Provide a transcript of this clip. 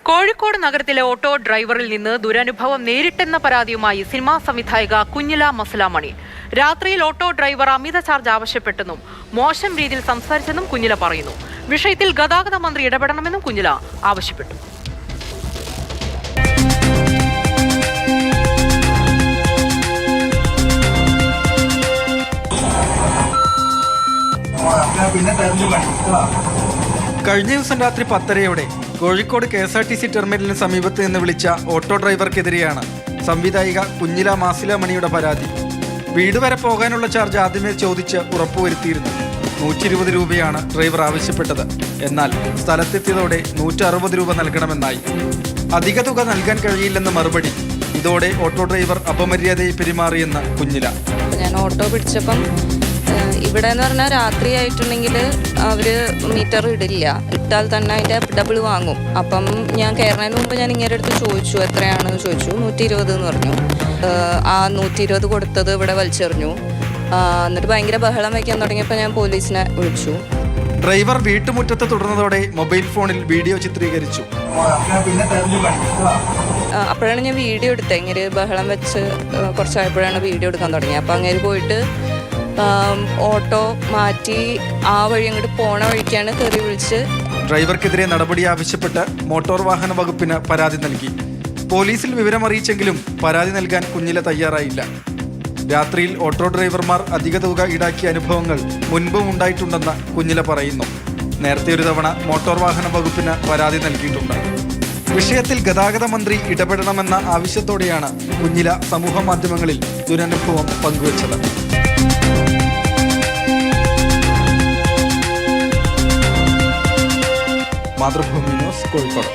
കോഴിക്കോട് നഗരത്തിലെ ഓട്ടോ ഡ്രൈവറിൽ നിന്ന് ദുരനുഭവം നേരിട്ടെന്ന പരാതിയുമായി സിനിമാ സംവിധായിക കുഞ്ഞില മസ്ലാമണി. രാത്രിയിൽ ഓട്ടോ ഡ്രൈവർ അമിത ചാർജ് ആവശ്യപ്പെട്ടെന്നും മോശം രീതിയിൽ സംസാരിച്ചെന്നും കുഞ്ഞില പറയുന്നു. വിഷയത്തിൽ ഗതാഗത മന്ത്രി ഇടപെടണമെന്നും കുഞ്ഞില ആവശ്യപ്പെട്ടു. കഴിഞ്ഞ ദിവസം രാത്രി 10:30 കോഴിക്കോട് KSRTC ടെർമിനലിന് സമീപത്ത് നിന്ന് വിളിച്ച ഓട്ടോ ഡ്രൈവർക്കെതിരെയാണ് സംവിധായിക കുഞ്ഞില മാസിലാമണിയുടെ പരാതി. വീട് വരെ പോകാനുള്ള ചാർജ് ആദ്യമേ ചോദിച്ച് ഉറപ്പുവരുത്തിയിരുന്നു. 120 രൂപയാണ് ഡ്രൈവർ ആവശ്യപ്പെട്ടത്. എന്നാൽ സ്ഥലത്തെത്തിയതോടെ 160 രൂപ നൽകണമെന്നായി. അധിക തുക നൽകാൻ കഴിയില്ലെന്ന് മറുപടി. ഇതോടെ ഓട്ടോ ഡ്രൈവർ അപമര്യാദയെ പെരുമാറിയെന്ന് കുഞ്ഞില. ഞാൻ ഓട്ടോ പിടിച്ചപ്പം ഇവിടെ എന്ന് പറഞ്ഞാൽ രാത്രി ആയിട്ടുണ്ടെങ്കിൽ അവർ മീറ്റർ ഇട്ടാൽ തന്നെ അതിൻ്റെ ഡബിൾ വാങ്ങും. അപ്പം ഞാൻ കയറുന്നതിന് മുമ്പ് ഞാൻ ഇങ്ങനെ അടുത്ത് ചോദിച്ചു എത്രയാണെന്ന് ചോദിച്ചു. 120 എന്ന് പറഞ്ഞു. ആ 120 കൊടുത്തത് ഇവിടെ വലിച്ചെറിഞ്ഞു. എന്നിട്ട് ഭയങ്കര ബഹളം വയ്ക്കാൻ തുടങ്ങിയപ്പോൾ ഞാൻ പോലീസിനെ വിളിച്ചു. ഡ്രൈവർ വീട്ടുമുറ്റത്ത് തുടർന്നതോടെ മൊബൈൽ ഫോണിൽ വീഡിയോ ചിത്രീകരിച്ചു. അപ്പോഴാണ് ഞാൻ വീഡിയോ എടുത്തത്. ഇങ്ങനെ ബഹളം വെച്ച് കുറച്ചായപ്പോഴാണ് വീഡിയോ എടുക്കാൻ തുടങ്ങിയത്. അപ്പം അങ്ങനെ പോയിട്ട് ഓട്ടോ മാറ്റി ആ വഴി അങ്ങോട്ട് പോണ വഴിക്കാണ് തെറി വിളിച്ച്. ഡ്രൈവർക്കെതിരെ നടപടി ആവശ്യപ്പെട്ട് മോട്ടോർ വാഹന വകുപ്പിന് പരാതി നൽകി. പോലീസിൽ വിവരമറിയിച്ചെങ്കിലും പരാതി നൽകാൻ കുഞ്ഞില തയ്യാറായില്ല. രാത്രിയിൽ ഓട്ടോ ഡ്രൈവർമാർ അധിക തുക ഈടാക്കിയ അനുഭവങ്ങൾ മുൻപും ഉണ്ടായിട്ടുണ്ടെന്ന് കുഞ്ഞില പറയുന്നു. നേരത്തെ ഒരു തവണ മോട്ടോർ വാഹന വകുപ്പിന് പരാതി നൽകിയിട്ടുണ്ട്. വിഷയത്തിൽ ഗതാഗത മന്ത്രി ഇടപെടണമെന്ന ആവശ്യത്തോടെയാണ് കുഞ്ഞില സമൂഹ മാധ്യമങ്ങളിൽ ദുരനുഭവം പങ്കുവച്ചത്. മാതൃഭൂമി ന്യൂസ്, കോഴിക്കോട്.